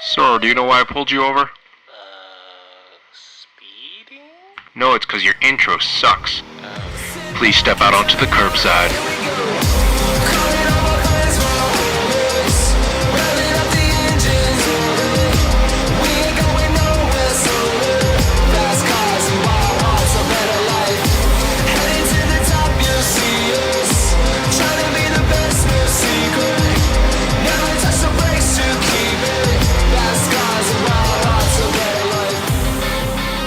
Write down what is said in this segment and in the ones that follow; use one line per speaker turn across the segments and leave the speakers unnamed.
Sir, do you know why I pulled you over?
Speeding?
No, it's because your intro sucks. Please step out onto the curbside.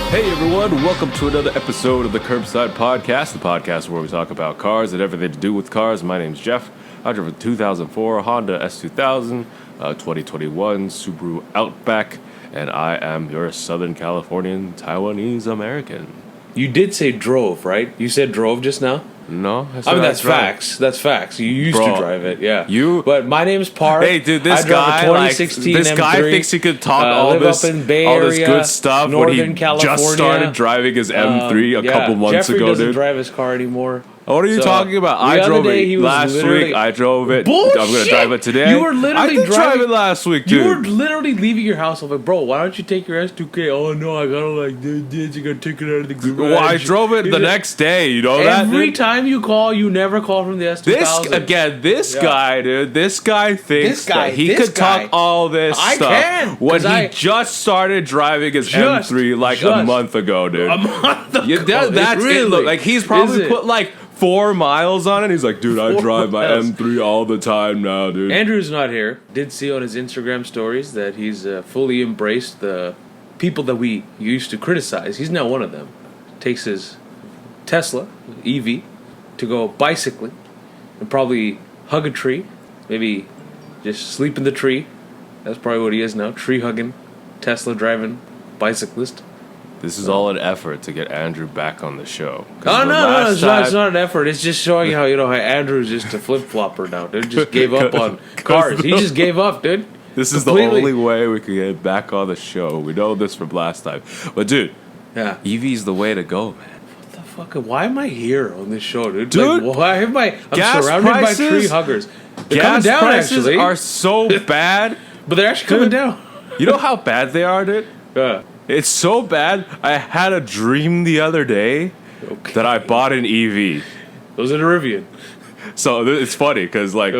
Hey everyone, welcome to another episode of the Curbside Podcast, the podcast where we talk about cars and everything to do with cars. My name's Jeff. I drove a 2004 Honda S2000, 2021 Subaru Outback, and I am your Southern Californian Taiwanese American.
You did say drove, right? You said drove just now?
No,
I mean, that's facts. That's facts. You used to drive it, yeah. But my name's Parth.
Hey, dude, this guy, this guy thinks he could talk all this good stuff
Northern
when he
California.
just started driving his M3 a couple months
Jeffrey
ago,
doesn't
dude.
drive his car anymore.
What are you talking about? I drove it last week. I drove it.
Bullshit!
I'm going to drive it today.
You were literally
I did drive it last week, dude.
You were literally leaving your house. I'm like, bro, why don't you take your S2K? Oh, no, I gotta do this. You gotta take it out of the garage.
Well, I drove it the next day. You know that?
Every time you call, you never call from the S2000.
This guy, dude. This guy thinks that he could talk all this
I
stuff
can,
when he just started driving his M3 like a month ago, dude.
A month ago.
Yeah, that's
really?
it. Look, like he's probably put like 4 miles on it. He's like, dude, I drive my M3 all the time now, dude.
Andrew's not here. Did see on his Instagram stories that he's fully embraced the people that we used to criticize. He's now one of them. Takes his Tesla EV to go bicycling and probably hug a tree. Maybe just sleep in the tree. That's probably what he is now. Tree hugging, Tesla driving bicyclist.
This is all an effort to get Andrew back on the show.
Oh, no, it's not an effort. It's just showing how Andrew's just a flip-flopper now, dude. Just gave up on cars. He just gave up, dude.
This is the only way we can get back on the show. We know this from last time. But, dude, EV's the way to go, man.
What the fuck? Why am I here on this show, dude?
Dude,
like, why am I'm surrounded by tree huggers. They're coming down,
prices
actually.
are so bad.
But they're actually coming down.
You know how bad they are, dude?
Yeah.
It's so bad. I had a dream the other day that I bought an EV.
It was a Rivian.
So it's funny because, like,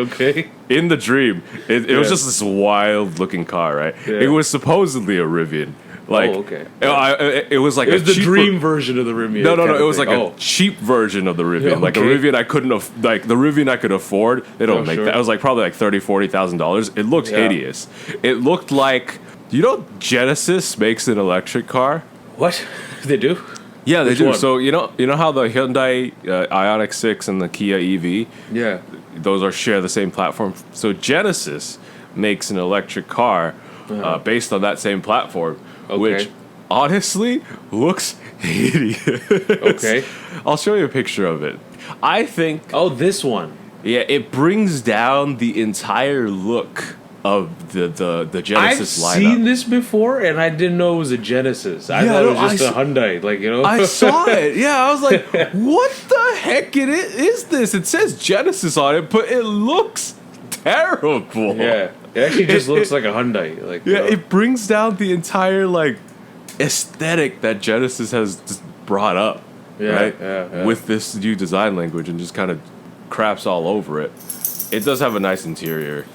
in the dream, it was just this wild-looking car, right?
Yeah.
It was supposedly a Rivian. Like, it was like
it was the dream version of the Rivian.
No. It was like a cheap version of the Rivian.
Yeah,
like a Rivian I couldn't the Rivian I could afford. They don't make that. It was like probably like $30,000-$40,000. It looked hideous. It looked like, you know, Genesis makes an electric car.
What? They do?
Yeah, they
Which
do.
one?
So you know how the Hyundai Ioniq 6 and the Kia EV, those share the same platform. So Genesis makes an electric car based on that same platform, which honestly looks hideous. Okay, I'll show you a picture of it. I think.
Oh, this one.
Yeah, it brings down the entire look of the Genesis lineup.
I've seen this before, and I didn't know it was a Genesis. I thought it was just a Hyundai, like, you know.
I saw it. Yeah, I was like, what the heck is this? It says Genesis on it, but it looks terrible.
Yeah, it actually just looks like a Hyundai. Like,
it brings down the entire, like, aesthetic that Genesis has just brought up, right? With this new design language and just kind of craps all over it. It does have a nice interior.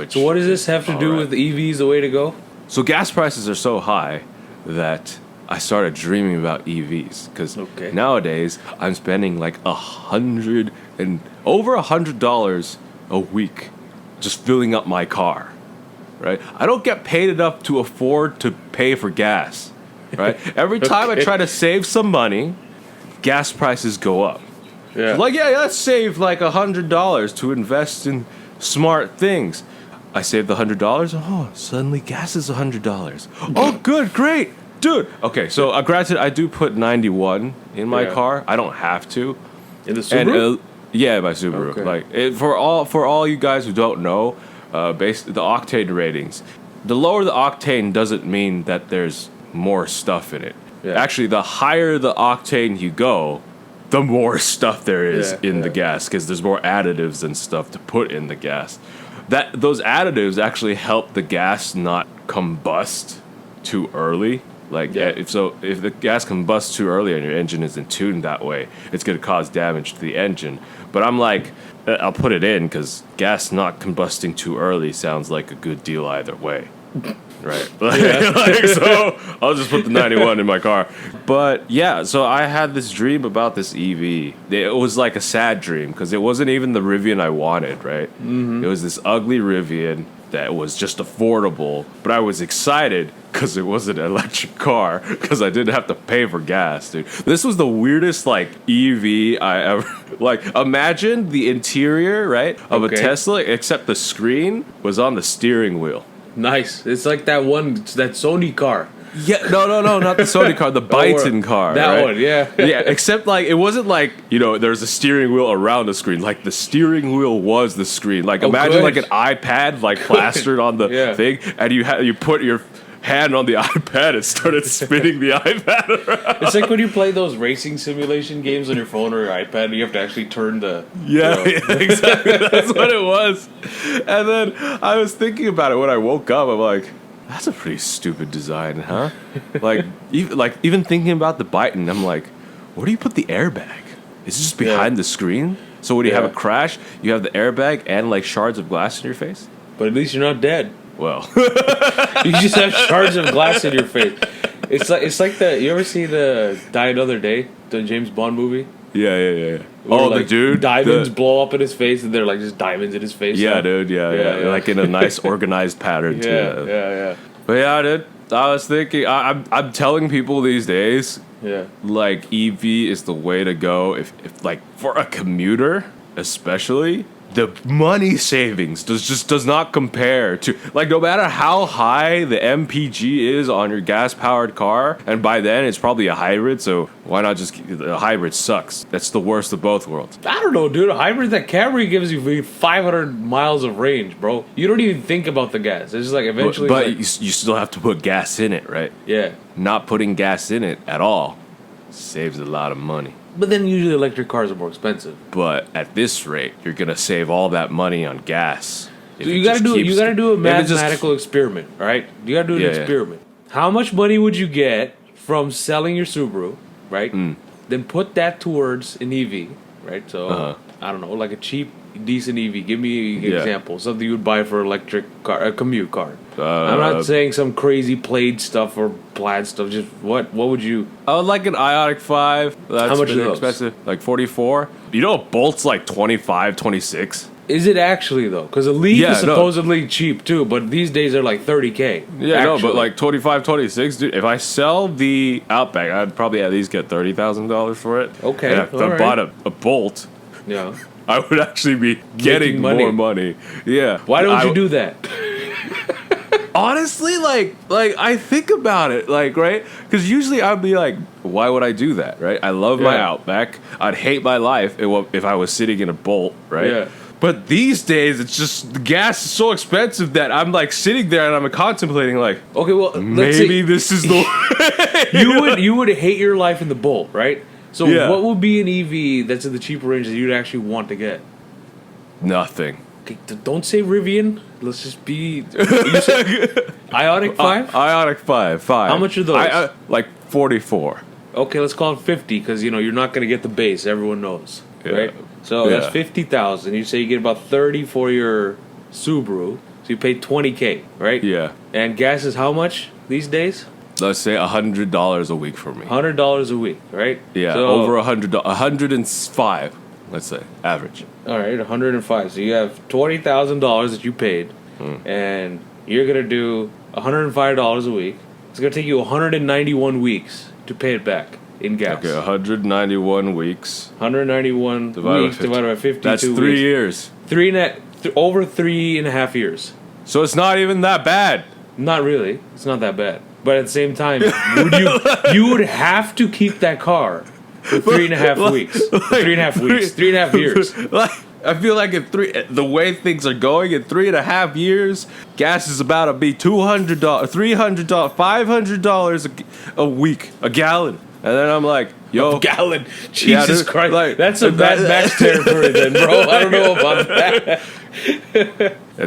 So what does this have to do with EVs the way to go?
So gas prices are so high that I started dreaming about EVs because nowadays I'm spending like over $100 a week just filling up my car, right? I don't get paid enough to afford to pay for gas, right? Every time I try to save some money, gas prices go up. Yeah. So like, let's save like $100 to invest in smart things. I saved the $100. Oh, suddenly gas is $100. Oh, good, great, dude. Okay, so granted, I do put 91 in my car. I don't have to.
In the Subaru?
And, my Subaru. Okay. Like for all you guys who don't know, the octane ratings. The lower the octane doesn't mean that there's more stuff in it. Yeah. Actually, the higher the octane you go, the more stuff there is in the gas because there's more additives and stuff to put in the gas. those additives actually help the gas not combust too early. Like, if the gas combusts too early and your engine isn't tuned that way, it's going to cause damage to the engine. But I'm like, I'll put it in because gas not combusting too early sounds like a good deal either way. Right. So I'll just put the 91 in my car. But yeah, so I had this dream about this EV. It was like a sad dream because it wasn't even the Rivian I wanted, right? Mm-hmm. It was this ugly Rivian that was just affordable, but I was excited because it was an electric car because I didn't have to pay for gas, dude. This was the weirdest like EV I ever like. Imagine the interior, right, of a Tesla, except the screen was on the steering wheel.
Nice. It's like that Sony car.
Yeah, no, not the Sony car, the Byton car.
That
right?
one, yeah.
Yeah, except like it wasn't like, there's a steering wheel around the screen. Like the steering wheel was the screen. Like imagine like an iPad like plastered on the thing, and you put your hand on the iPad and started spinning the iPad around.
It's like when you play those racing simulation games on your phone or your iPad, and you have to actually turn the...
Yeah, exactly. That's what it was. And then I was thinking about it when I woke up. I'm like, that's a pretty stupid design, huh? even thinking about the Byton, I'm like, where do you put the airbag? Is it just behind the screen? So when you have a crash, you have the airbag and like shards of glass in your face?
But at least you're not dead.
Well,
you just have shards of glass in your face. It's like you ever see the Die Another Day, the James Bond movie?
Yeah.
Where,
the dude,
diamonds blow up in his face, and they're like just diamonds in his face.
Yeah, dude. Yeah. Like in a nice organized pattern too.
Yeah.
But yeah, dude, I was thinking, I'm telling people these days, like EV is the way to go. If like for a commuter, especially. The money savings does not compare to, like, no matter how high the MPG is on your gas-powered car, and by then it's probably a hybrid, so why not just, a hybrid sucks. That's the worst of both worlds.
I don't know, dude. A hybrid, that Camry gives you 500 miles of range, bro. You don't even think about the gas. It's just like eventually...
But you still have to put gas in it, right?
Yeah.
Not putting gas in it at all saves a lot of money.
But then usually electric cars are more expensive.
But at this rate, you're gonna save all that money on gas.
So you gotta do a mathematical experiment, all right? You gotta do an experiment. How much money would you get from selling your Subaru, right? Then put that towards an EV, right? So I don't know, like a cheap, decent EV. Give me an example, something you would buy for electric car, a commute car. I'm not saying some crazy plaid stuff or plaid stuff. Just what would you?
I would like an Ioniq 5. That's
How much are those?
Expensive. Like 44. You know, a Bolt's like 25, 26.
Is it actually though? Because a Leaf is supposedly cheap too, but these days they're like $30K.
Yeah, actually. No, but like 25, 26, dude. If I sell the Outback, I'd probably at least get $30,000 for it.
Okay,
and if I bought a Bolt, I would actually be getting more money. Yeah.
Why don't you do that?
Honestly, like I think about it, like, right? Because usually I'd be like, why would I do that, right? I love my Outback. I'd hate my life if I was sitting in a Bolt, right? Yeah. But these days, it's just the gas is so expensive that I'm like sitting there and I'm contemplating, like,
okay, well,
maybe this is the way.
you would hate your life in the Bolt, right? So what would be an EV that's in the cheaper range that you'd actually want to get?
Nothing.
Okay, don't say Rivian. Let's just be... You said Ioniq 5?
Ioniq 5.
How much are those?
Like 44.
Okay, let's call it 50 because, you're not going to get the base. Everyone knows, right? So that's 50,000. You say you get about 30 for your Subaru. So you pay $20K, right?
Yeah.
And gas is how much these days?
Let's say $100 a week for me.
$100 a week, right?
Yeah, so, over $105. Let's say average.
All right, 105. So you have $20,000 that you paid, and you're gonna do $105 a week. It's gonna take you 191 weeks to pay it back in gas.
Okay, 191 weeks.
191 weeks divided by 52.
That's 3 years.
Over 3.5 years.
So it's not even that bad.
Not really. It's not that bad. But at the same time, you would have to keep that car for 3.5 weeks. 3.5 weeks. 3.5 years.
I feel like the way things are going, in 3.5 years, gas is about to be $200, $300, $500 a week, a gallon. And then I'm like, yo,
a gallon. Jesus Christ.
Like,
that's a Mad Max territory then, bro. I don't know about that.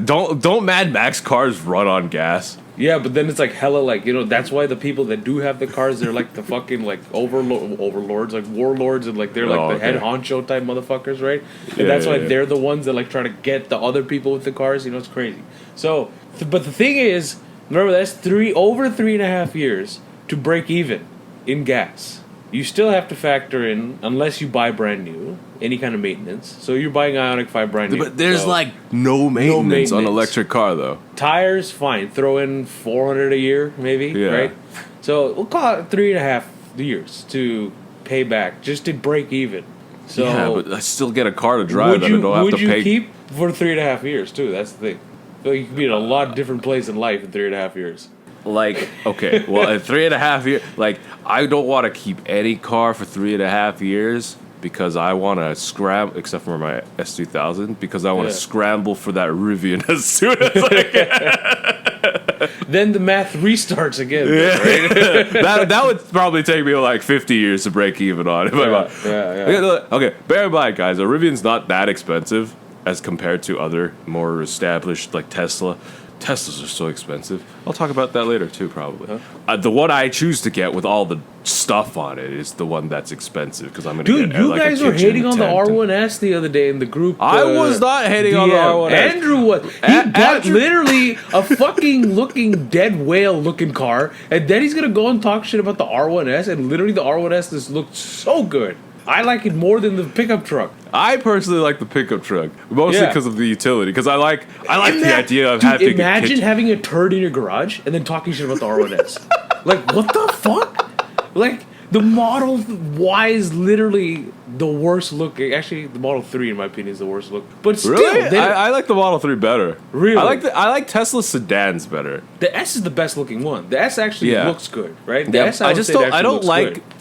Don't Mad Max cars run on gas?
Yeah, but then it's like hella like, you know, that's why the people that do have the cars, they're like the fucking like overlords, like warlords, and like they're like the head honcho type motherfuckers, right? And that's why they're the ones that like try to get the other people with the cars. You know, it's crazy. So, but the thing is, remember that's over 3.5 years to break even in gas. You still have to factor in, unless you buy brand new, any kind of maintenance. So you're buying Ioniq 5 brand new.
But there's like no maintenance on an electric car, though.
Tires, fine. Throw in $400 a year, maybe, right? So we'll call it 3.5 years to pay back, just to break even. So
yeah, but I still get a car to drive that I don't have to pay.
Would you keep for 3.5 years, too? That's the thing. So you could be in a lot different place in life in 3.5 years.
Like, okay, well, in 3.5 years, like, I don't want to keep any car for 3.5 years because I want to scramble, except for my S2000, because I want to scramble for that Rivian as soon as I can.
Then the math restarts again.
Yeah. Right? that would probably take me like 50 years to break even on it. Okay, bear in mind, guys, a Rivian's not that expensive as compared to other more established, like Tesla. Teslas are so expensive. I'll talk about that later too, probably. The one I choose to get with all the stuff on it is the one that's expensive because I'm going to get
you guys were hating on the R1S the other day in the group.
I was not hating on the R1S.
Andrew was. He bought literally a fucking looking dead whale looking car, and then he's going to go and talk shit about the R1S, and literally the R1S just looked so good. I like it more than the pickup truck.
I personally like the pickup truck, mostly because of the utility. Because I like the idea of having.
Imagine having a turd in your garage and then talking shit about the R1S. Like, what the fuck? Like, the Model Y is literally the worst looking. Actually, the Model 3, in my opinion, is the worst look. But still,
really? I like the Model 3 better.
Really?
I like Tesla sedans better.
The S is the best looking one. The S actually looks good, right? The S,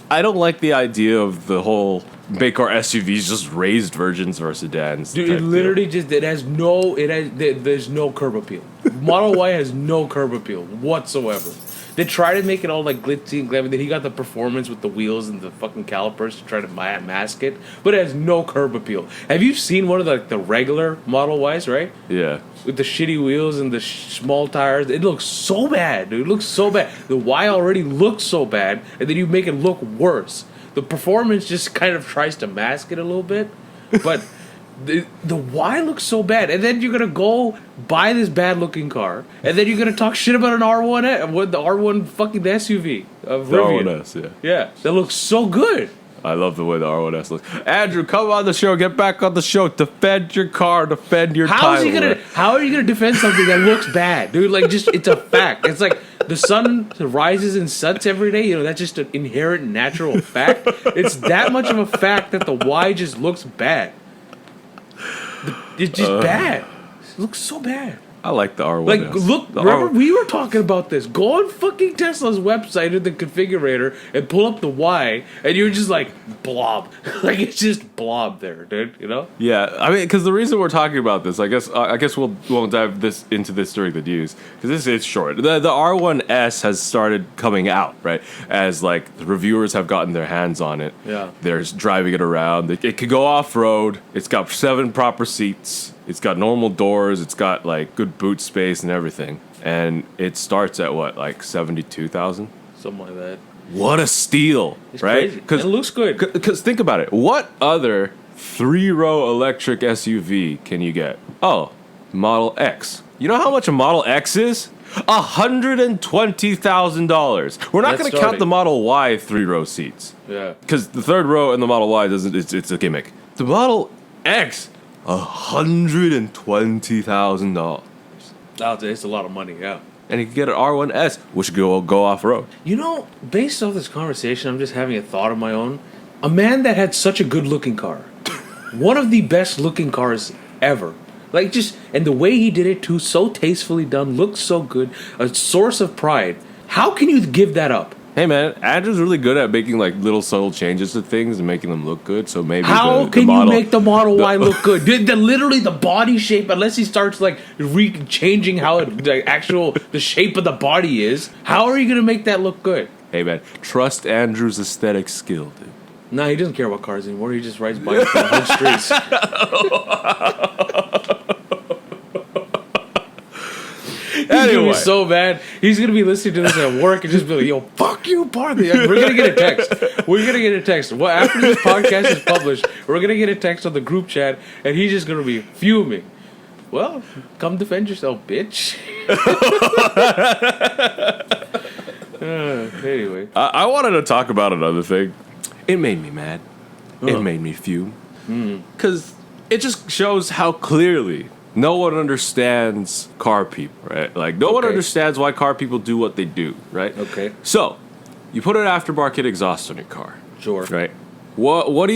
I don't like the idea of the whole make our SUVs just raised versions of our sedans.
Dude, it literally there's no curb appeal. Model Y has no curb appeal whatsoever. They try to make it all like glitzy and glammy. Then he got the performance with the wheels and the fucking calipers to try to mask it, but it has no curb appeal. Have you seen one of the regular Model Ys, right?
Yeah.
With the shitty wheels and the small tires, it looks so bad, dude. It looks so bad. The Y already looks so bad, and then you make it look worse. The performance just kind of tries to mask it a little bit, but the Y looks so bad. And then you're gonna go buy this bad looking car, and then you're gonna talk shit about an R1, the R1 fucking SUV of Rivian.
The R1S,
yeah, that looks so good.
I love the way the R1S looks. Andrew, come on the show. Get back on the show. Defend your car. Defend your
How are you gonna defend something that looks bad, dude? Like, just it's a fact. It's like the sun rises and sets every day. You know, that's just an inherent natural fact. It's that much of a fact that the Y just looks bad. It's just bad. It looks so bad.
I like the R1S.
Like, look, remember we were talking about this. Go on fucking Tesla's website in the configurator and pull up the Y, and you're just like, blob. Like, it's just blob there, dude, you know?
Yeah, I mean, because the reason we're talking about this, I guess we won't dive into this during the news, because this is short. The R1S has started coming out, right? As, like, the reviewers have gotten their hands on it.
Yeah.
They're driving it around. It can go off-road. It's got 7 proper seats. It's got normal doors. It's got like good boot space and everything. And it starts at what, like 72,000?
Something like that.
What a steal,
It's
right?
crazy. It looks good.
Because think about it. What other 3-row electric SUV can you get? Oh, Model X. You know how much a Model X is? $120,000. We're not going to count the Model Y 3-row seats.
Yeah.
Because the 3rd row in the Model Y doesn't. It's a gimmick. The Model X. $120,000.
It's a lot of money, yeah.
And you can get an R1S, which go off road.
You know, based off this conversation, I'm just having a thought of my own. A man that had such a good looking car, one of the best looking cars ever. Like, just, and the way he did it too, so tastefully done, looks so good, a source of pride. How can you give that up?
Hey man, Andrew's really good at making like little subtle changes to things and making them look good. So maybe
how can you make the Model Y look good? Literally the body shape, unless he starts like changing how the shape of the body is. How are you gonna make that look good?
Hey man, trust Andrew's aesthetic skill, dude.
No, he doesn't care about cars anymore. He just rides bikes on the streets. gonna
Anyway.
be so mad. He's gonna be listening to this at work and just be like, "Yo, fuck you, Parth." We're gonna get a text. We're gonna get a text. Well, after this podcast is published, we're gonna get a text on the group chat, and he's just gonna be fuming. Well, come defend yourself, bitch. Anyway,
I wanted to talk about another thing. It made me mad. It made me fume. Because it just shows how clearly no one understands car people, right? Like, no one understands why car people do what they do, right?
Okay.
So, you put an aftermarket exhaust on your car.
Sure.
Right? Why do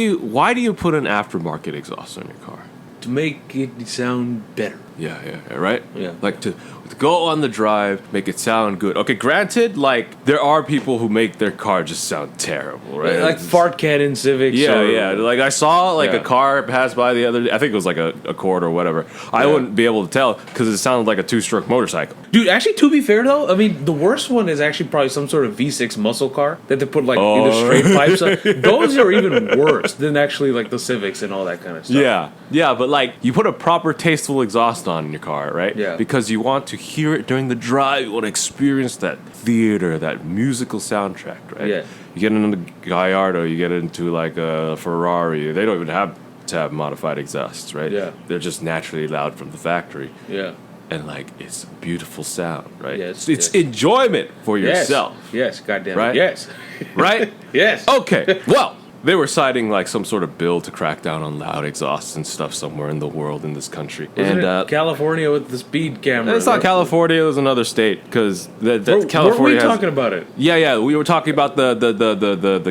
you put an aftermarket exhaust on your car?
To make it sound better.
Yeah, right?
Yeah.
Like to go on the drive, make it sound good. Okay, granted, like, there are people who make their car just sound terrible, right?
Like fart cannon Civics.
Yeah. Like, I saw, like,
Yeah.
a car pass by the other day. I think it was, like, a Accord or whatever. I wouldn't be able to tell because it sounded like a two-stroke motorcycle.
Dude, actually, to be fair, though, I mean, the worst one is actually probably some sort of V6 muscle car that they put, like, either straight pipes on. Those are even worse than actually, like, the Civics and all that kind of stuff.
Yeah, but, like, you put a proper tasteful exhaust on in your car, right?
Yeah.
Because you want to hear it during the drive. You want to experience that theater, that musical soundtrack, right?
Yeah.
You get into Gallardo, you get into, like, a Ferrari. They don't even have to have modified exhausts, right?
Yeah.
They're just naturally loud from the factory.
Yeah.
And, like, it's a beautiful sound, right?
Yes,
It's
yes.
enjoyment for yourself.
Yes, goddamn
Right?
it. Yes.
Right?
Yes.
Okay, well, they were citing, like, some sort of bill to crack down on loud exhausts and stuff somewhere in the world, in this country.
Wasn't
And
it California with the speed camera?
it's not California, it was another state, because California
Were we
has...
talking about it?
Yeah, we were talking about the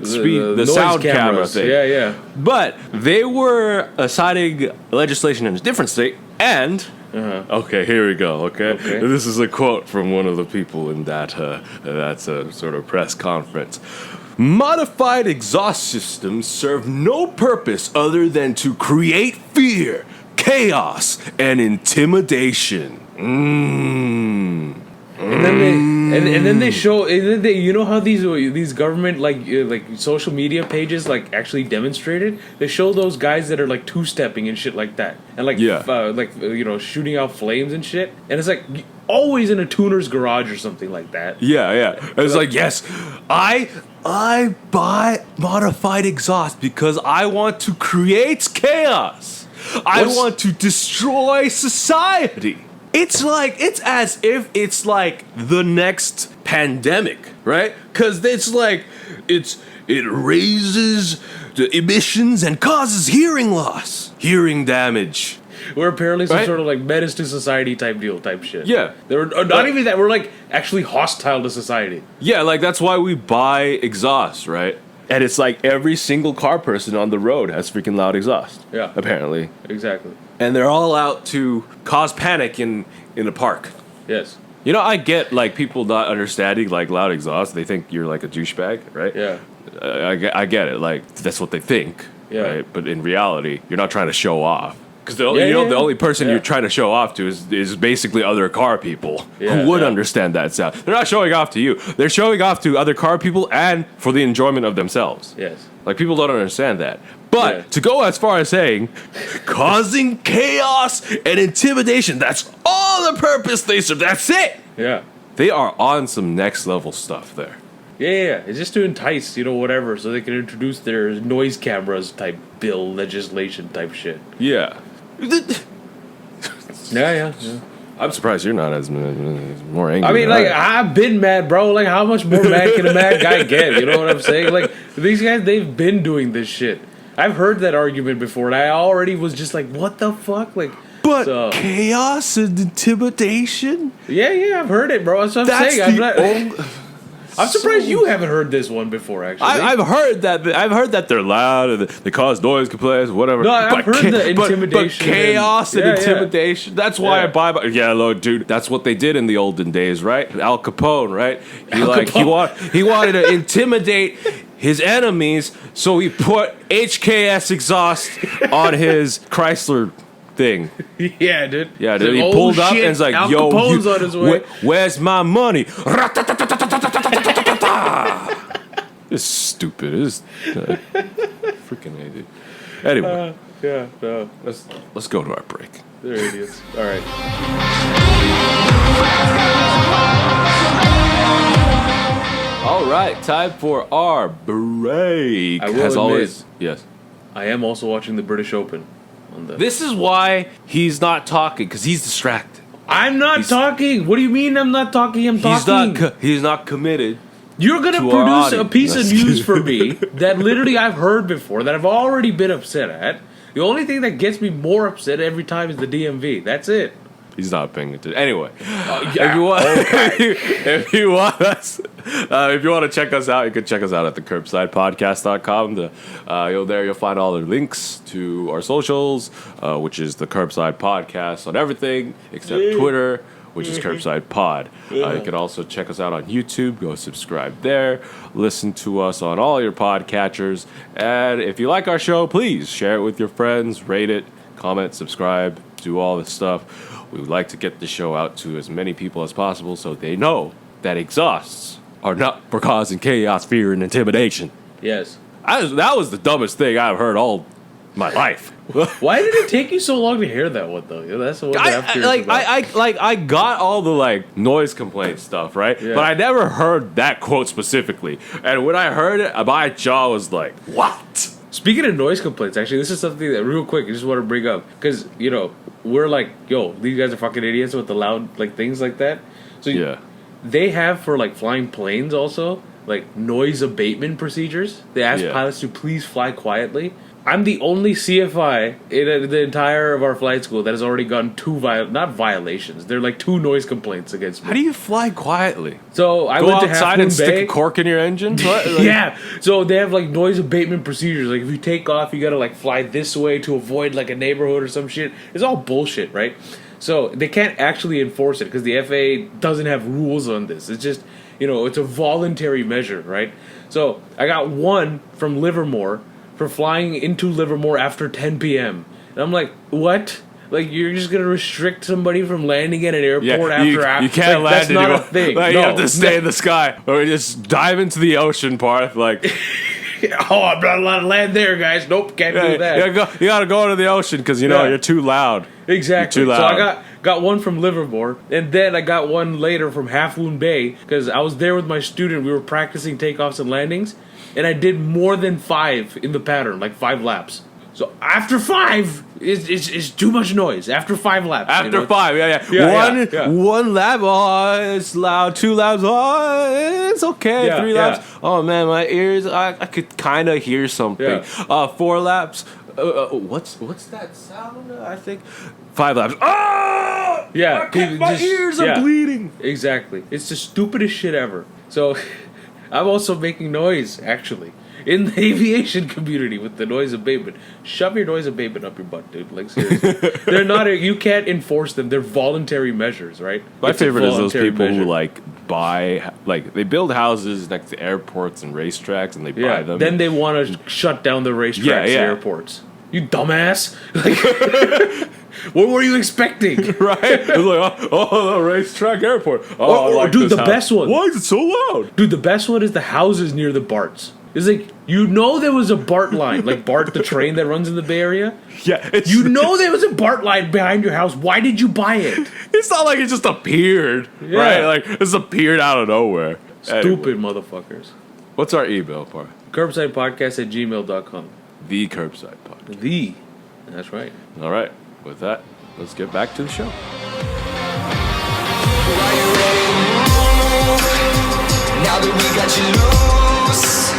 speed, the
noise
sound camera
cameras.
thing.
Yeah.
But they were citing legislation in a different state, and... Okay, here we go. Okay, this is a quote from one of the people in that sort of press conference. Modified exhaust systems serve no purpose other than to create fear, chaos, and intimidation.
And then they show, and then you know how these government like social media pages like actually demonstrate it. They show those guys that are like two-stepping and shit like that, and like shooting out flames and shit. And it's like always in a tuner's garage or something like that.
Yeah. It's like, yes, I buy modified exhaust because I want to create chaos. I want to destroy society. It's as if it's like the next pandemic, right? Because it's like it raises the emissions and causes hearing loss, hearing damage.
We're apparently some sort of like menace to society type shit.
Yeah.
They were not even that. We're like actually hostile to society.
Yeah, like that's why we buy exhaust, right? And it's like every single car person on the road has freaking loud exhaust.
Yeah.
Apparently.
Exactly.
And they're all out to cause panic in a park.
Yes.
You know, I get, like, people not understanding, like, loud exhaust. They think you're, like, a douchebag, right?
Yeah.
I get it. Like, that's what they think, right? But in reality, you're not trying to show off. Because the only person you're trying to show off to is basically other car people who would understand that sound. They're not showing off to you. They're showing off to other car people and for the enjoyment of themselves.
Yes.
Like, people don't understand that. But to go as far as saying causing chaos and intimidation, that's all the purpose they serve. That's it.
Yeah.
They are on some next level stuff there.
Yeah. It's just to entice, whatever, so they can introduce their noise cameras type bill legislation type shit.
Yeah.
Yeah.
I'm surprised you're not as more angry.
I mean, like, I've been mad, bro. Like, how much more mad can a mad guy get? You know what I'm saying? Like, these guys, they've been doing this shit. I've heard that argument before, and I already was just like, what the fuck? Like,
but chaos and intimidation?
Yeah, I've heard it, bro. That's what I'm saying. I'm surprised you haven't heard this one before, actually.
I've heard that they're loud and they cause noise complaints, whatever.
No, I've heard the intimidation.
But chaos and intimidation. That's why
Yeah.
I buy. Yeah, look, dude, that's what they did in the olden days, right? Al Capone, right? He wanted to intimidate his enemies, so he put HKS exhaust on his Chrysler thing.
Yeah, dude.
Yeah, dude. He pulled up and it's like,
Al
yo,
Capone's on his way.
where's my money? It's stupid. It's freaking idiot. Anyway.
No.
Let's go to our break.
They're idiots. All right.
All right, time for our break.
I will
As
admit,
always, yes.
I am also watching the British Open.
This is why he's not talking, because he's distracted.
I'm not talking. What do you mean I'm not talking? I'm talking.
He's not committed.
You're going to
to our
produce a
audience.
piece of news for me that literally I've heard before, that I've already been upset at. The only thing that gets me more upset every time is the DMV. That's it.
He's not paying attention. Anyway,
Yeah.
if you want, if you want to check us out, you can check us out at the curbsidepodcast.com. You'll find all the links to our socials, which is the Curbside Podcast on everything except Twitter, which is Curbside Pod. You can also check us out on YouTube. Go subscribe there. Listen to us on all your podcatchers. And if you like our show, please share it with your friends, rate it, comment, subscribe, do all this stuff. We would like to get the show out to as many people as possible so they know that exhausts are not for causing chaos, fear, and intimidation.
Yes.
That was the dumbest thing I've heard all my life.
Why did it take you so long to hear that one, though? That's the one that I'm curious about.
I got all the noise complaint stuff, right?
Yeah.
But I never heard that quote specifically. And when I heard it, my jaw was like, what?
Speaking of noise complaints, actually, this is something that real quick I just want to bring up because we're like, yo, these guys are fucking idiots with the loud things like that. So
Yeah.
they have for flying planes also noise abatement procedures. They ask pilots to please fly quietly. I'm the only CFI in the entire of our flight school that has already gotten two not violations. They're 2 noise complaints against me.
How do you fly quietly?
So I
Go
went to
outside
Half
and
Moon
stick
Bay.
a cork in your engine? What?
Yeah, so they have noise abatement procedures. If you take off, you gotta fly this way to avoid a neighborhood or some shit. It's all bullshit, right? So they can't actually enforce it because the FAA doesn't have rules on this. It's just it's a voluntary measure, right? So I got one from Livermore for flying into Livermore after 10 p.m. And I'm like, what? You're just gonna restrict somebody from landing at an airport after
you can't land
that's not a thing.
You
No.
have to stay in the sky or just dive into the ocean, Parth.
Oh, I'm not allowed to land there, guys. Nope, can't do that.
You gotta go into the ocean because you're too loud.
Exactly.
You're too
So
loud.
I got one from Livermore, and then I got one later from Half Moon Bay because I was there with my student. We were practicing takeoffs and landings, and I did more than 5 in the pattern, 5 laps. So after 5, it's too much noise. After 5 laps.
After 5, one lap, it's loud. 2 laps, it's okay.
Yeah,
3 laps, oh man, my ears, I could kind of hear something. 4 laps, what's that sound? I think 5 laps. Oh,
Yeah,
my ears are bleeding.
Exactly. It's the stupidest shit ever. So I'm also making noise, actually, in the aviation community with the noise abatement. Shove your noise abatement up your butt, dude. Seriously. They're not. You can't enforce them. They're voluntary measures, right?
My
It's a
favorite is those
voluntary
people
measure.
who buy they build houses next to airports and racetracks and they buy them.
Then they want to shut down the racetracks and airports. You dumbass. What were you expecting?
Right? It's the racetrack airport.
Dude, the best one.
Why is it so loud?
Dude, the best one is the houses near the BARTs. It's there was a BART line, BART the train that runs in the Bay Area.
Yeah,
There was a BART line behind your house. Why did you buy it?
It's not like it just appeared, right? It just appeared out of nowhere.
Stupid
Anyway,
motherfuckers.
what's our email, Parth?
Curbsidepodcast@gmail.com.
The Curbside Podcast.
That's right.
All right, with that, let's get back to the show.
Now that we got you loose,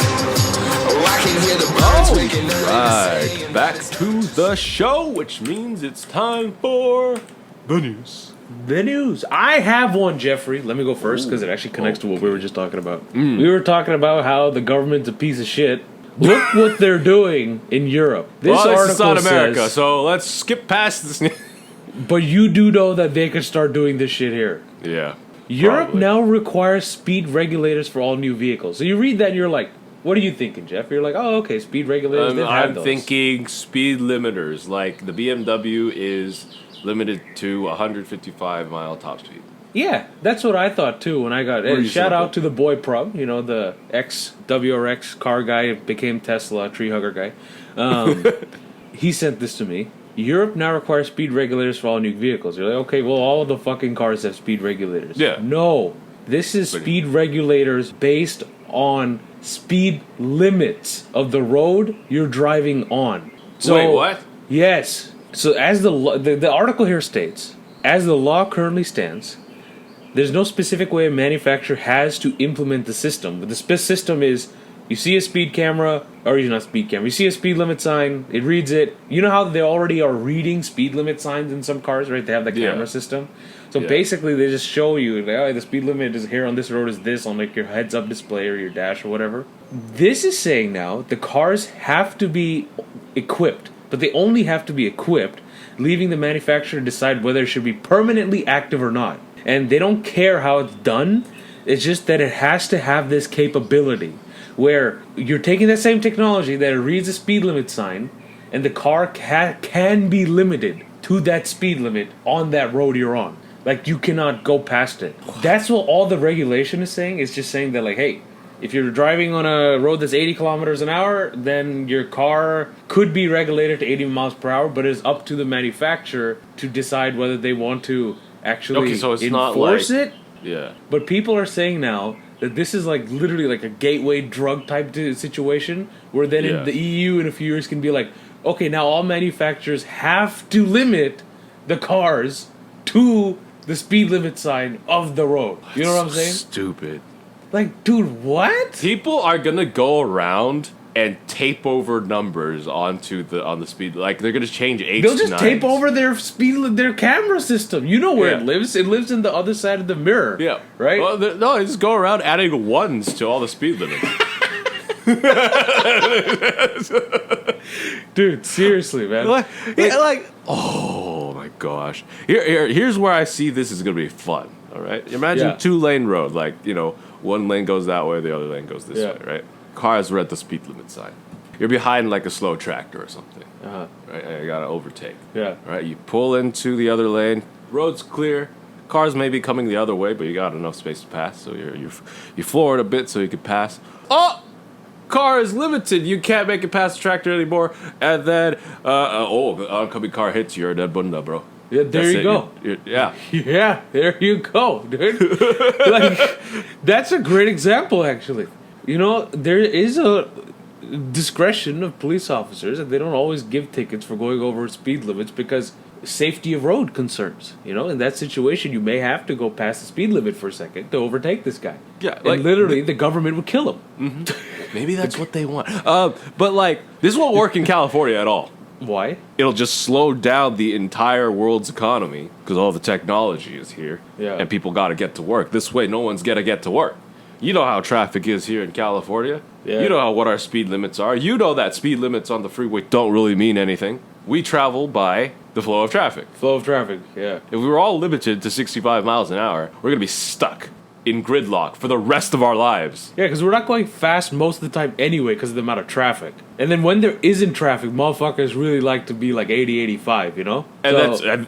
I can hear the birds waking up.
Right, back to the show, which means it's time for the news.
The news. I have one, Jeffrey. Let me go first because it actually connects to what we were just talking about. We were talking about how the government's a piece of shit. Look what they're doing in Europe. This article
is not America,
says,
so let's skip past this.
but you do know that they could start doing this shit here.
Yeah.
Europe
probably.
now requires speed regulators for all new vehicles. So you read that and you're like, what are you thinking, Jeff? You're like, oh, okay, speed regulators. they've had
I'm
those.
thinking speed limiters. Like the BMW is limited to 155-mile top speed.
Yeah, that's what I thought too when I got it.
you
Shout
thinking?
out to the boy Prub, the ex-WRX car guy, became Tesla tree hugger guy. He sent this to me. Europe now requires speed regulators for all new vehicles. You're like, okay, well, all the fucking cars have speed regulators.
Yeah.
No, this is speed regulators based on speed limits of the road you're driving on. So,
Wait, what?
Yes. So as the article here states, as the law currently stands, there's no specific way a manufacturer has to implement the system. But the system is, you see a speed camera, or not speed camera, you see a speed limit sign, it reads it. You know how they already are reading speed limit signs in some cars, right? They have the camera system. So basically they just show you, like, oh, the speed limit is here on this road is this, on like your heads-up display or your dash or whatever. This is saying now the cars have to be equipped, but they only have to be equipped, leaving the manufacturer to decide whether it should be permanently active or not. And they don't care how it's done, it's just that it has to have this capability, where you're taking that same technology that reads a speed limit sign, and the car can be limited to that speed limit on that road you're on. Like, you cannot go past it. That's what all the regulation is saying. It's just saying that, like, hey, if you're driving on a road that's 80 kilometers an hour, then your car could be regulated to 80 miles per hour, but it's up to the manufacturer to decide whether they want to actually enforce it.
Yeah.
But people are saying now that this is like literally like a gateway drug type situation, where then in the EU in a few years can be like, okay, now all manufacturers have to limit the cars to the speed limit sign of the road. You know what I'm saying?
Stupid.
Like, dude, what?
People are gonna go around and tape over numbers on the speed. Like, they're gonna change 8s.
They'll just tape over their camera system. You know where it lives. It lives in the other side of the mirror.
Yeah.
Right?
Well, no, they just go around adding 1s to all the speed limits.
Dude, seriously, man.
Oh my gosh. Here's where I see this is gonna be fun. All right. Imagine 2-lane road. Like, one lane goes that way, the other lane goes this way. Right. Cars read the speed limit sign. You're behind like a slow tractor or something. Right. And you gotta overtake.
Yeah.
Right. You pull into the other lane. Road's clear. Cars may be coming the other way, but you got enough space to pass. So you floor it a bit so you can pass. Oh. Car is limited. You can't make it past the tractor anymore. And then, the oncoming car hits you. You're a dead bunda, bro.
Yeah, there you go.
Yeah.
Yeah, there you go, dude. Like, that's a great example, actually. There is a discretion of police officers, and they don't always give tickets for going over speed limits because safety of road concerns. In that situation, you may have to go past the speed limit for a second to overtake this guy.
Yeah,
and literally, the government would kill him.
Mm-hmm. Maybe that's what they want. But like, this won't work in California at all.
Why?
It'll just slow down the entire world's economy because all the technology is here.
Yeah.
And people got to get to work. This way, no one's gonna get to work. You know how traffic is here in California.
Yeah.
You know what our speed limits are. You know that speed limits on the freeway don't really mean anything. We travel by the flow of traffic.
Flow of traffic, yeah.
If we were all limited to 65 miles an hour, we're gonna be stuck in gridlock for the rest of our lives.
Yeah, because we're not going fast most of the time anyway because of the amount of traffic. And then when there isn't traffic, motherfuckers really like to be like 80, 85,
And
so,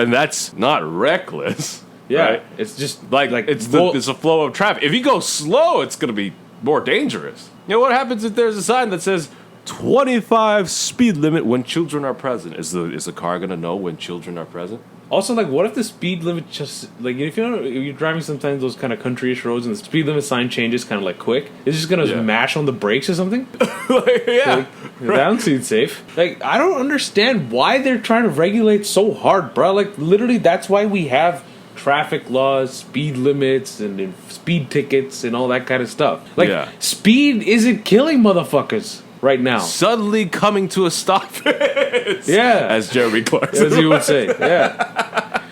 that's not reckless.
Yeah,
right?
it's just
like it's a flow of traffic. If you go slow, it's gonna be more dangerous. What happens if there's a sign that says 25 speed limit when children are present? Is the car gonna know when children are present?
Also, like, what if the speed limit just, like, if you're driving sometimes those kind of countryish roads and the speed limit sign changes kind of, like, quick, it's just going to mash on the brakes or something? That don't seem safe. Like, I don't understand why they're trying to regulate so hard, bro. Like, literally, that's why we have traffic laws, speed limits, and speed tickets, and all that kind of stuff. Like, speed isn't killing motherfuckers right now.
Suddenly coming to a stop. As Jeremy Clarkson,
as you would say. Yeah.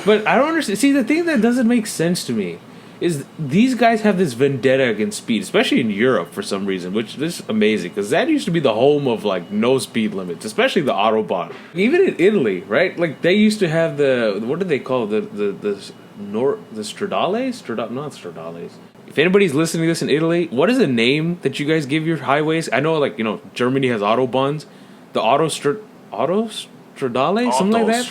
But I don't understand. See, the thing that doesn't make sense to me is these guys have this vendetta against speed, especially in Europe for some reason, which is amazing because that used to be the home of like no speed limits, especially the Autobahn. Even in Italy, right? Like they used to have the, what do they call it? the stradales? Not stradales. If anybody's listening to this in Italy, what is the name that you guys give your highways? I know, like, Germany has Autobahns. The Autostradale? Something like that?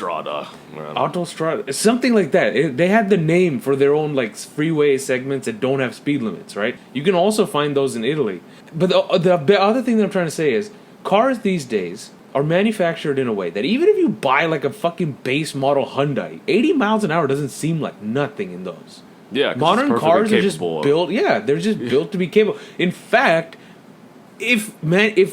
Autostrada. Something like that. They had the name for their own, like, freeway segments that don't have speed limits, right? You can also find those in Italy. But the other thing that I'm trying to say is, cars these days are manufactured in a way that even if you buy like a fucking base model Hyundai, 80 miles an hour doesn't seem like nothing in those.
Yeah, 'cause
modern
it's
cars are
perfectly
just
capable of-
built. Yeah, they're just built to be capable. In fact, if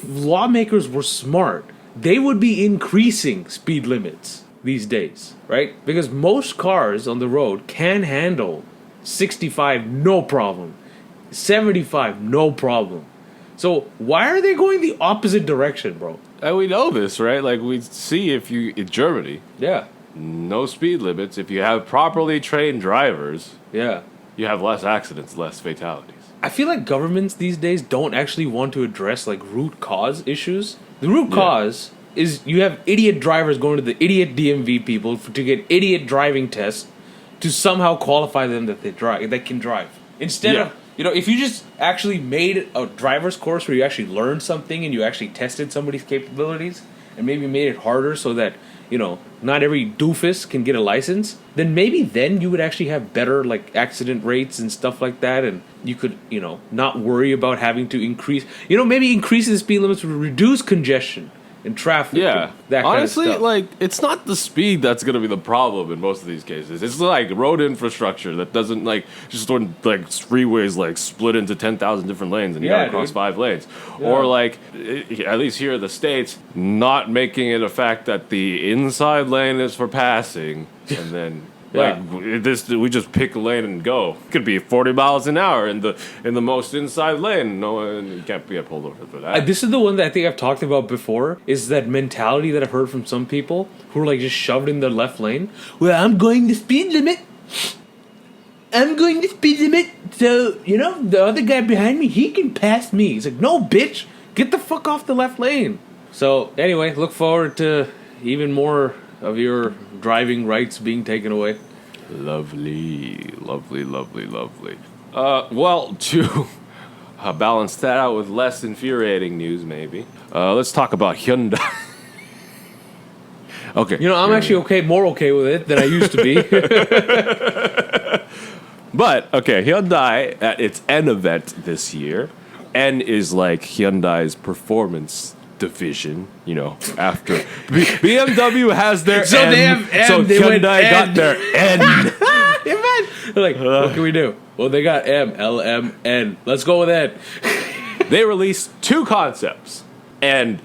lawmakers were smart, they would be increasing speed limits these days, right? Because most cars on the road can handle 65 no problem, 75 no problem. So why are they going the opposite direction, bro?
And we know this, right? Like we see if you in Germany,
Yeah,
no speed limits. If you have properly trained drivers,
yeah.
you have less accidents, less fatalities.
I feel like governments these days don't actually want to address like root cause issues. The root cause is you have idiot drivers going to the idiot DMV people to get idiot driving tests to somehow qualify them that they can drive. Instead of, if you just actually made a driver's course where you actually learned something and you actually tested somebody's capabilities and maybe made it harder so that, not every doofus can get a license, then maybe then you would actually have better like accident rates and stuff like that, and you could, not worry about having to increase, maybe increasing the speed limits would reduce congestion and traffic.
Yeah,
and that
honestly,
kind of stuff.
like it's not the speed that's going to be the problem in most of these cases. It's like road infrastructure that doesn't just when like freeways like split into 10,000 different lanes and you got to cross 5 lanes, or like at least here in the States, not making it a fact that the inside lane is for passing, and then. We just pick a lane and go. It could be 40 miles an hour in the most inside lane. No one, you can't get pulled over for that.
This is the one that I think I've talked about before, is that mentality that I've heard from some people who are like just shoved in their left lane. Well, I'm going the speed limit. So, the other guy behind me, he can pass me. He's like, no, bitch. Get the fuck off the left lane. So, anyway, look forward to even more of your driving rights being taken away.
Lovely. Well, to balance that out with less infuriating news, maybe, let's talk about Hyundai. Okay.
I'm actually more okay with it than I used to be.
But, okay, Hyundai, at its N event this year, N is like Hyundai's performance division, after BMW has their
So
N,
they have M,
so
they went
Hyundai got
N.
their N.
They're like, what can we do? Well, they got M, L, M, N. Let's go with N.
They released 2 concepts, and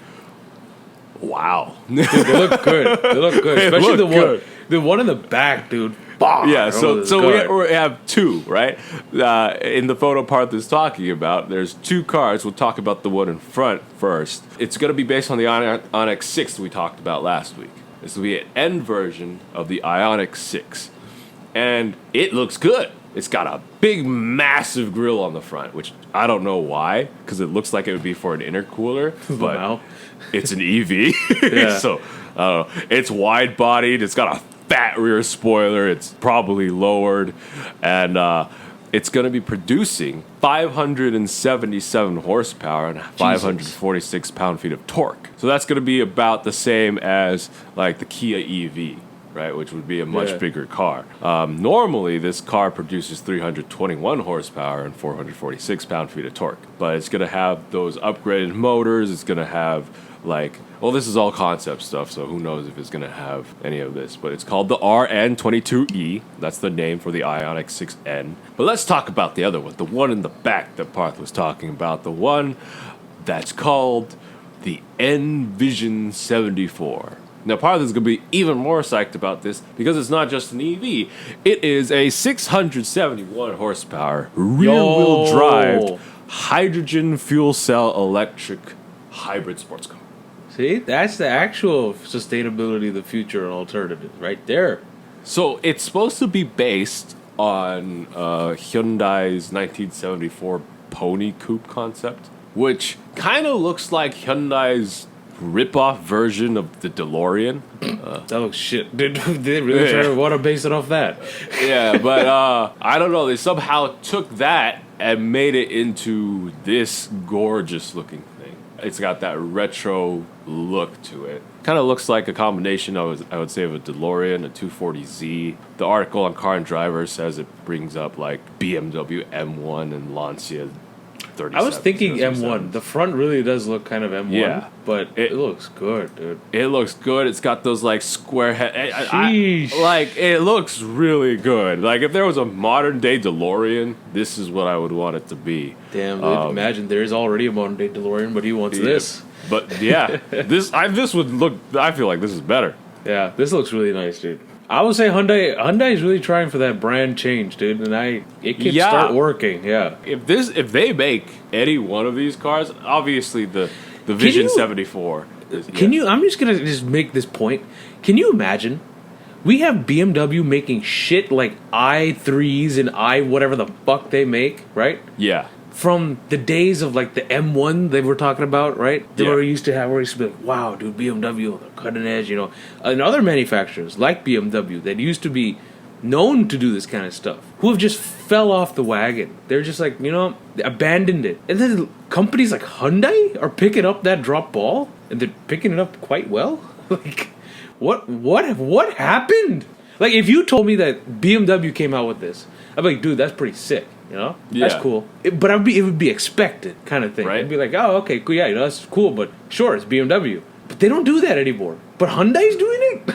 wow.
Dude, they look good. Especially the one in the back, dude. Bah!
Yeah,
Oh,
so we have 2, right? In the photo Parth is talking about, there's 2 cars. We'll talk about the one in front first. It's going to be based on the Ioniq 6 we talked about last week. This will be an N version of the Ioniq 6. And it looks good. It's got a big, massive grille on the front, which I don't know why, because it looks like it would be for an intercooler, but
Wow.
it's an EV.
Yeah.
So, it's wide-bodied. It's got a fat rear spoiler. It's probably lowered. And it's going to be producing 577 horsepower and 546 pound-feet of torque. So that's going to be about the same as like the Kia EV, right, which would be a much bigger car. Normally, this car produces 321 horsepower and 446 pound-feet of torque. But it's going to have those upgraded motors. It's going to have, this is all concept stuff, so who knows if it's going to have any of this. But it's called the RN22E. That's the name for the Ioniq 6N. But let's talk about the other one, the one in the back that Parth was talking about, the one that's called the N-Vision 74. Now, Parth is going to be even more psyched about this because it's not just an EV. It is a 671 horsepower rear-wheel drive hydrogen fuel cell electric hybrid sports car.
See, that's the actual sustainability of the future and alternative right there.
So it's supposed to be based on Hyundai's 1974 Pony Coupe concept, which kind of looks like Hyundai's rip-off version of the DeLorean.
That looks shit. Did they really want to base it off that?
Yeah, but I don't know. They somehow took that and made it into this gorgeous-looking thing. It's got that retro look to it. Kind of looks like a combination of, I would say, of a DeLorean, a 240Z. The article on Car and Driver says it brings up like BMW M1 and Lancia 37.
I was thinking M1.
007s.
The front really does look kind of M1,
Yeah.
but it looks good, dude.
It looks good. It's got those like square head.
Sheesh.
Like it looks really good. Like if there was a modern day DeLorean, this is what I would want it to be.
Damn, dude, imagine there's already a modern day DeLorean, but he wants this.
But yeah, this would look. I feel like this is better.
Yeah, this looks really nice, dude. I would say Hyundai is really trying for that brand change, dude, and it can start working. Yeah.
If they make any one of these cars, obviously the Vision 74.
I'm just gonna make this point. Can you imagine? We have BMW making shit like i3s and whatever the fuck they make, right?
Yeah.
From the days of like the M1 they were talking about, right? They
Yeah.
were used to be like, wow, dude, BMW, they're cutting edge, and other manufacturers like BMW that used to be known to do this kind of stuff, who have just fell off the wagon. They're just like, abandoned it. And then companies like Hyundai are picking up that drop ball, and they're picking it up quite well. Like, what happened? Like, if you told me that BMW came out with this, I'd be like, dude, that's pretty sick.
Yeah.
That's cool. But it would be expected kind of thing.
Right.
It'd be like, oh, okay, cool, yeah, that's cool, but sure, it's BMW. But they don't do that anymore. But Hyundai's doing it?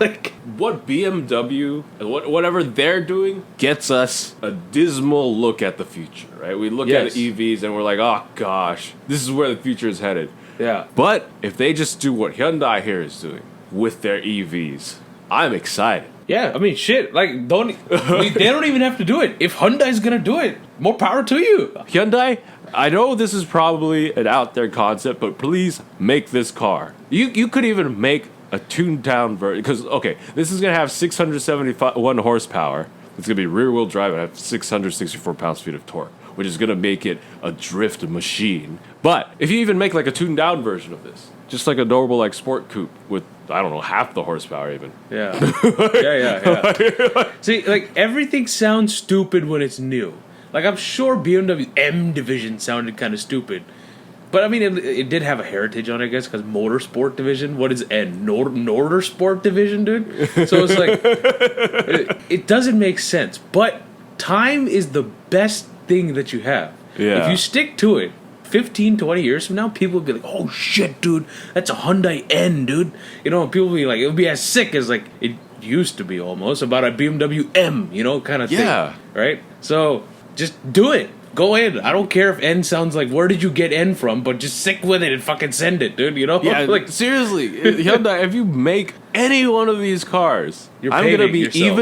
Like,
What BMW, whatever they're doing, gets us a dismal look at the future, right? We look
Yes.
at EVs and we're like, oh gosh, this is where the future is headed.
yeah.
But if they just do what Hyundai here is doing with their EVs, I'm excited.
Yeah, I mean, shit, like, they don't even have to do it. If Hyundai's gonna do it, more power to you.
Hyundai, I know this is probably an out there concept, but please make this car. You could even make a tuned down version, because okay, this is gonna have 671 horsepower. It's gonna be rear wheel drive and have 664 pounds-feet of torque, which is gonna make it a drift machine. But if you even make like a tuned down version of this, just like a normal like sport coupe with, I don't know, half the horsepower even.
Yeah. Yeah. See, like, everything sounds stupid when it's new. Like, I'm sure BMW M division sounded kind of stupid. But, I mean, it did have a heritage on it, I guess, because Motorsport division. What is N? Notorsport division, dude? So it's like, it doesn't make sense. But time is the best thing that you have.
Yeah.
If you stick to it, 15, 20 years from now, people will be like, oh shit, dude, that's a Hyundai N, dude. People will be like, it'll be as sick as like it used to be almost about a BMW M, kind of thing.
Yeah.
Right? So just do it. Go in. I don't care if N sounds like, where did you get N from? But just stick with it and fucking send it, dude.
Yeah,
like,
seriously, Hyundai, if you make any one of these cars,
You're
I'm gonna
paying
be
yourself,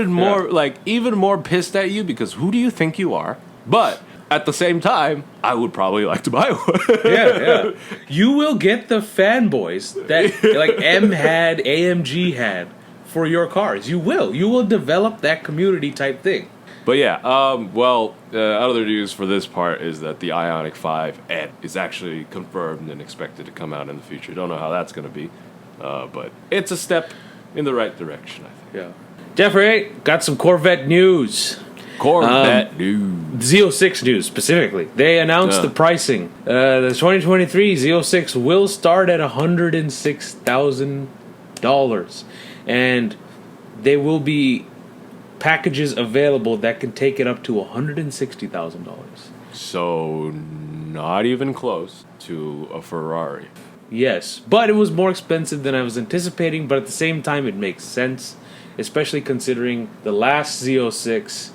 even more pissed at you, because who do you think you are? But at the same time, I would probably like to buy one.
yeah. You will get the fanboys that like M had, AMG had for your cars. You will develop that community type thing.
But yeah, other news for this part is that the Ioniq 5N is actually confirmed and expected to come out in the future. Don't know how that's going to be, but it's a step in the right direction, I think.
Yeah. Jeffrey, got some Corvette news.
Corvette news.
Z06 news specifically. They announced the pricing. The 2023 Z06 will start at $106,000, and there will be packages available that can take it up to $160,000.
So not even close to a Ferrari.
Yes, but it was more expensive than I was anticipating, but at the same time it makes sense, especially considering the last Z06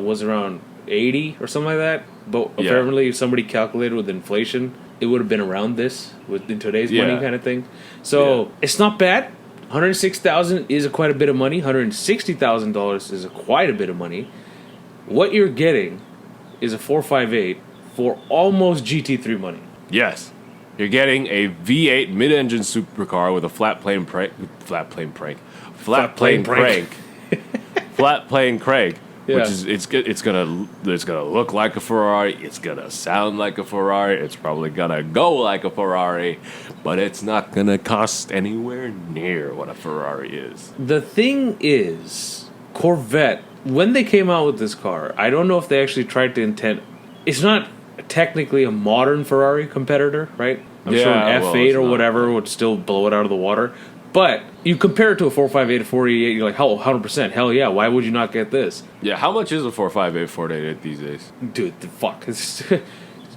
was around 80 or something like that, but apparently if somebody calculated with inflation, it would have been around this in today's money kind of thing. So it's not bad. $106,000 is quite a bit of money. $160,000 is quite a bit of money. What you're getting is a 458 for almost GT3 money.
Yes. You're getting a V8 mid-engine supercar with a flat plane crank, which is it's gonna look like a Ferrari, it's gonna sound like a Ferrari, it's probably gonna go like a Ferrari, but it's not gonna cost anywhere near what a Ferrari is.
The thing is, Corvette, when they came out with this car, I don't know if they actually tried to intend. It's not technically a modern Ferrari competitor, right? I'm sure an F8 or whatever would still blow it out of the water. But you compare it to a 458 or 488, you're like, 100%, hell yeah, why would you not get this?
Yeah, how much is a 458 488 these days?
Dude, the fuck. It's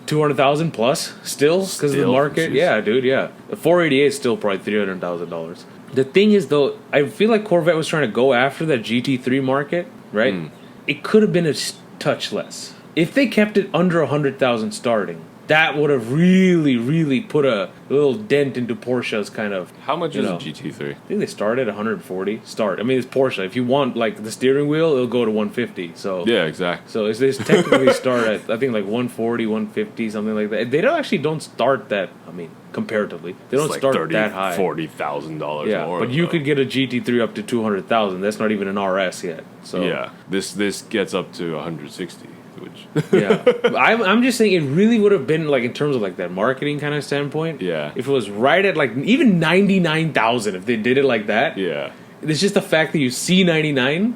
200,000 plus still because of the
Still,
market.
jeez.
Yeah, dude. Yeah, the 488 is still probably $300,000. The thing is, though, I feel like Corvette was trying to go after that GT3 market, right? It could have been a touch less if they kept it under 100,000 starting. That would have really, really put a little dent into Porsche's kind of.
How much
you
is
know,
a GT3?
I think they start at 140. Start. I mean, it's Porsche. If you want like the steering wheel, it'll go to 150. So
Yeah, exactly.
So they technically start at I think like 140, 150, something like that. They don't start that. I mean, comparatively, they don't
It's like
start that high.
$40,000
Yeah,
more.
but you could get a GT3 up to 200,000. That's not even an RS yet. So
Yeah, this gets up to 160, which
yeah, I'm just saying it really would have been like in terms of like that marketing kind of standpoint.
Yeah.
If it was right at like even 99,000, if they did it like that.
yeah.
It's just the fact that you see 99,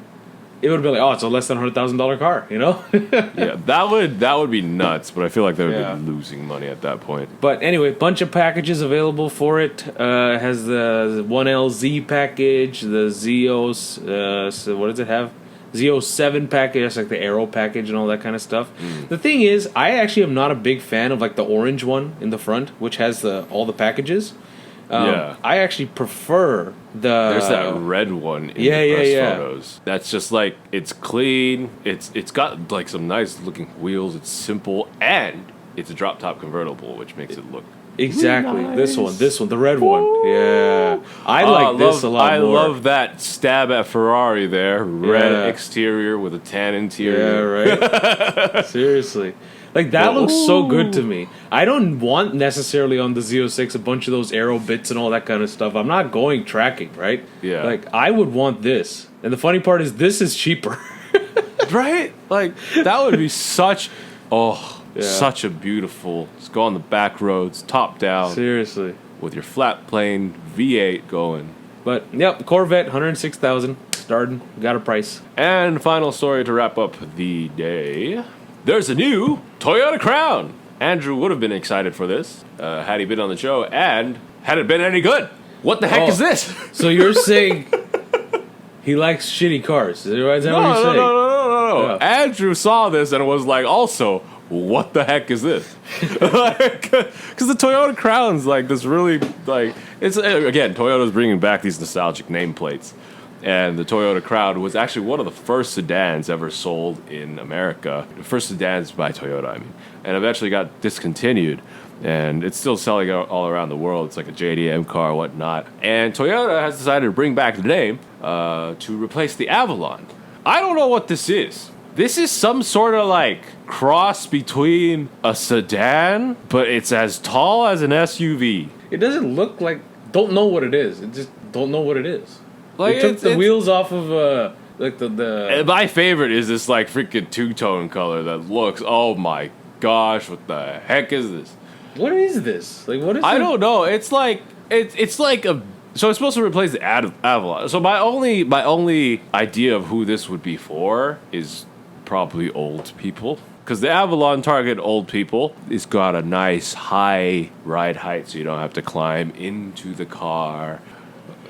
it would be like, oh, it's a less than $100,000 car, you know?
Yeah, that would be nuts, but I feel like they would
Yeah.
be losing money at that point.
But anyway, bunch of packages available for it. It has the 1LZ package, the Z0, so what does it have? Z07 package, that's like the Aero package and all that kind of stuff. The thing is, I actually am not a big fan of like the orange one in the front, which has all the packages.
Yeah.
I actually prefer the...
There's that red one in
yeah,
the press
yeah.
photos. That's just like, it's clean, it's got like some nice looking wheels, it's simple, and it's a drop top convertible, which makes it look
Exactly.
nice.
This one, the red one. Yeah. I like this a lot more.
I love that stab at Ferrari there. Red
Yeah.
exterior with a tan
Yeah,
interior.
right? Seriously. Like, that looks so good to me. I don't want necessarily on the Z06 a bunch of those aero bits and all that kind of stuff. I'm not going tracking, right?
Yeah.
Like, I would want this. And the funny part is this is cheaper.
Right? Like, that would be such a beautiful, just go on the back roads, top down,
Seriously.
with your flat plane V8 going.
But, yep, Corvette, 106,000. Starting. Got a price.
And final story to wrap up the day. There's a new Toyota Crown. Andrew would have been excited for this had he been on the show, and had it been any good. What the heck is this?
So you're saying he likes shitty cars. Is that what you're saying?
No.
Yeah.
Andrew saw this and was like, also, what the heck is this? Because the Toyota Crown's like this really, like, it's, again, Toyota's bringing back these nostalgic nameplates. And the Toyota Crown was actually one of the first sedans ever sold in America. The first sedans by Toyota, I mean. And eventually got discontinued. And it's still selling all around the world. It's like a JDM car, whatnot. And Toyota has decided to bring back the name to replace the Avalon. I don't know what this is. This is some sort of like cross between a sedan, but it's as tall as an SUV.
It doesn't look like... Don't know what it is. It just don't know what it is.
Like,
They took the wheels off of like the
My favorite is this like freaking two-tone color that looks, oh my gosh, what the heck is this?
What is this? Like, what is
I
it?
don't know. It's like it's like a, so it's supposed to replace the Avalon. So my only idea of who this would be for is probably old people, because the Avalon target old people. It's got a nice high ride height, so you don't have to climb into the car.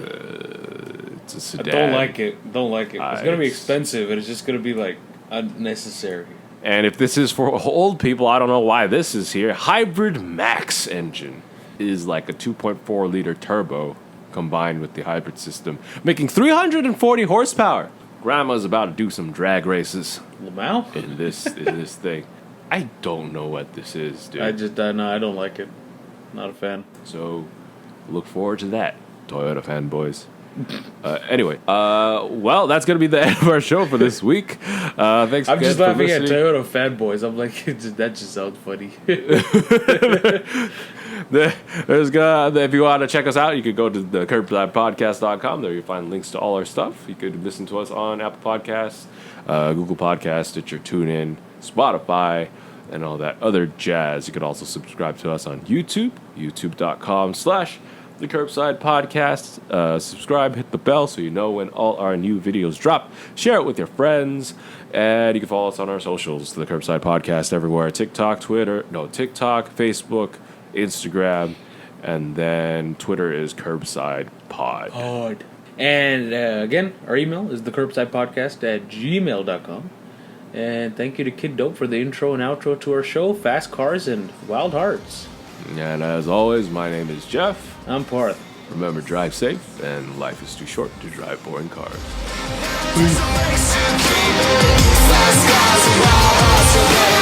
It's a
I
sedan.
don't like it. Don't like it. It's gonna be
It's-
expensive, and it's just gonna be like unnecessary.
And if this is for old people, I don't know why this is here. Hybrid Max engine is like a 2.4 liter turbo combined with the hybrid system, making 340 horsepower. Grandma's about to do some drag races
Lamau?
in this thing. I don't know what this is, dude.
No, I don't like it. Not a fan.
So look forward to that, Toyota fanboys. Anyway, well, that's going to be the end of our show for this week. Thanks
I'm
again
just
for
laughing at
listening.
Toyota fanboys. I'm like, that just sounds funny.
If you want to check us out, you could go to the curbsidepodcast.com. There you'll find links to all our stuff. You could listen to us on Apple Podcasts, Google Podcasts, Stitcher, TuneIn, Spotify, and all that other jazz. You could also subscribe to us on YouTube, youtube.com/The Curbside Podcast. Subscribe, hit the bell so you know when all our new videos drop. Share it with your friends. And you can follow us on our socials, The Curbside Podcast, everywhere. TikTok, Facebook, Instagram, and then Twitter is Curbside Pod.
And again, our email is thecurbsidepodcast@gmail.com. And thank you to Kid Dope for the intro and outro to our show, Fast Cars and Wild Hearts.
And as always, my name is Jeff.
I'm Parth.
Remember, drive safe, and life is too short to drive boring cars.
Fast cars and wild hearts.